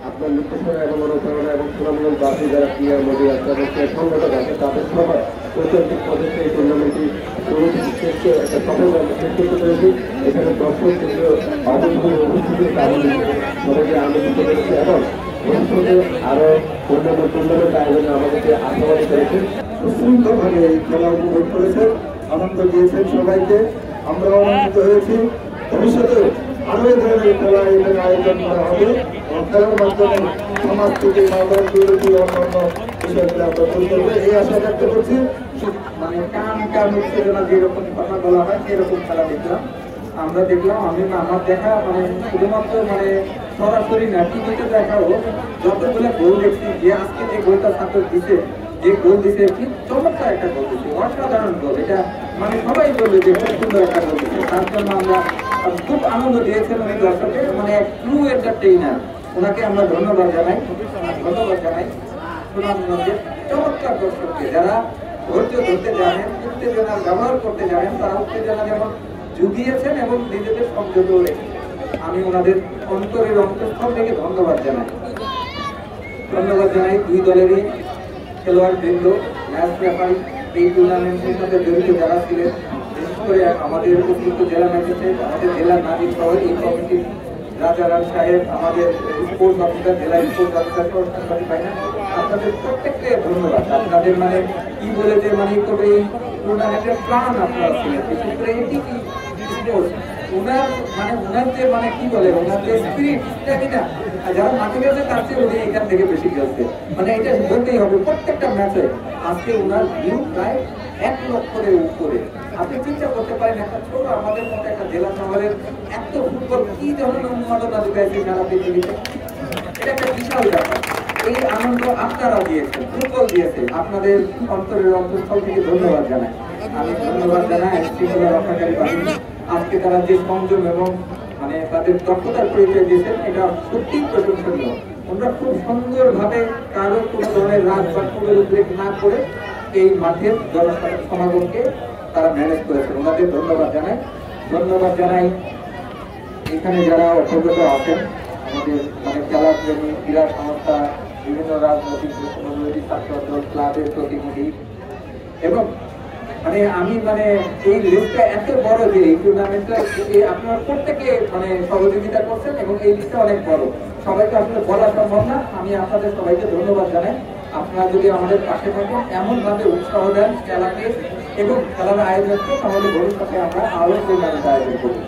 আপনার নির্দেশনা এবং অনুপ্রেরণা এবং তৃণমূল বাসী যারা প্রিয়ার মোদী রাষ্ট্রপতি সংগঠক আছে তাদের সবার ঐতিহাসিক পদক্ষেপে এই টুর্নামেন্টটি একটা সফল শেষ করতে পেরেছি। এখানে দর্শক কিন্তু অবশ্যই উপস্থিতির কারণে সবাইকে আনন্দিত করেছে এবং ভবিষ্যতে আরো অন্যান্য টুর্নামেন্ট আয়োজনে আমাদেরকে আশাবাদী করেছে। সুশৃঙ্খলভাবে এই খেলা উপভোগ করেছে, আনন্দ দিয়েছেন সবাইকে, আমরাও আনন্দিত হয়েছি। ভবিষ্যতে আরো এই ধরনের খেলা এখানে আয়োজন করা হবে এবং খেলার মাধ্যমে সমাজ থেকে মাদক বিরোধী অন্যান্য বিষয়গুলো আমরা দূর করবো এই আশা ব্যক্ত করছি। মানে কান উত্তেজনা যেরকম কথা বলা হয় সেরকম খেলা দেখলাম আমরা আমি আমার দেখা মানে শুধুমাত্র মানে সরাসরি না টিভিতে দেখাও যতগুলো গোল দেখছি যে আজকে যে গোলটা ছাত্র দিছে যে গোল দিছে কি চমৎকার একটা গোল দিচ্ছে, অসাধারণ গোল। এটা মানে সবাই বলবে যে খুব সুন্দর একটা গোল দিচ্ছে, তার জন্য আমরা খুব আনন্দ দিয়েছেন উনি দর্শকের মানে ট্রু এন্টারটেইনার, ওনাকে আমরা ধন্যবাদ জানাই সুনামগঞ্জের চমৎকার দর্শককে যারা ধৈর্য ধরতে জানেন, উত্তেজনার ব্যবহার করতে জানেন, তারা উত্তেজনা যেমন জুগিয়েছেন এবং নিজেদের সংযত রেখেছেন। আমি ওনাদের অন্তরের অন্তঃস্থল থেকে ধন্যবাদ জানাই দুই দলেরই খেলোয়াড় বৃন্দ, ম্যাচ রেফারি, এই টুর্নামেন্টের সাথে জড়িত যারা ছিলেন, বিশেষ করে আমাদের অতিরিক্ত জেলা ম্যাজিস্ট্রেট, আমাদের জেলার নাজির সহ এই কমিটির রাজারাম সাহেব, আমাদের স্পোর্টস অফিসার, জেলা স্পোর্টস অফিসার সহ সাংবাদিক ভাইরা, আপনাদের প্রত্যেককে ধন্যবাদ। আপনাদের মানে কি বলে যে মানে করে এই টুর্নামেন্টের প্রাণ আপনারা ছিলেন, বিশেষ করে এটি কি ওনার যে মানে কি বলে ওনার যে স্পিরিট স্ট্যামিনা, যারা মাঠে গেছে তার চেয়ে উনি এখান থেকে বেশি খেলছে, মানে এটা বলতেই হবে। প্রত্যেকটা ম্যাচে আজকে ওনার ভিউ প্রায় 1 লক্ষের উপরে। আপনি চিন্তা করতে পারেন একটা ছোট আমাদের মতো একটা জেলা শহরের এত ফুটবল কি ধরনের উন্মাদনা যোগাইছে সারা পৃথিবীতে, এটা একটা বিশাল ব্যাপার। এই আনন্দ আপনারা দিয়েছেন, ফুটবল দিয়েছে, আপনাদের অন্তরের অন্তঃস্থল থেকে ধন্যবাদ জানাই। আমি ধন্যবাদ জানাই শৃঙ্খলা রক্ষাকারী বাহিনী, আজকে তারা যে সংযম এবং মানে তাদের দক্ষতার পরিচয় দিয়েছেন এটা সত্যিই প্রশংসনীয়। ওনারা খুব সুন্দরভাবে কারো কোনো ধরনের রাত বা খুবের উদ্বেগ না করে এই মাঠের জনসমাগমকে তারা ম্যানেজ করেছেন, ওনাদের ধন্যবাদ জানাই। এখানে যারা অবগত আছেন আমাদের মানে খেলা প্রেমী, ক্রীড়া সংস্থা, বিভিন্ন রাজনৈতিক ছাত্র দল, ক্লাবের প্রতিনিধি এবং মানে আমি মানে এই লিস্টটা এত বড় যে এই টুর্নামেন্টটা আপনারা প্রত্যেকে মানে সহযোগিতা করছেন এবং এই লিস্টটা অনেক বড়, সবাইকে আসলে বলা সম্ভব না। আমি আপনাদের সবাইকে ধন্যবাদ জানাই। আপনারা যদি আমাদের পাশে থাকেন, এমন ভাবে উৎসাহ দেন খেলাকে এবং খেলার আয়োজনকে, তাহলে ভবিষ্যতে আমরা আরো টুর্নামেন্ট আয়োজন করব।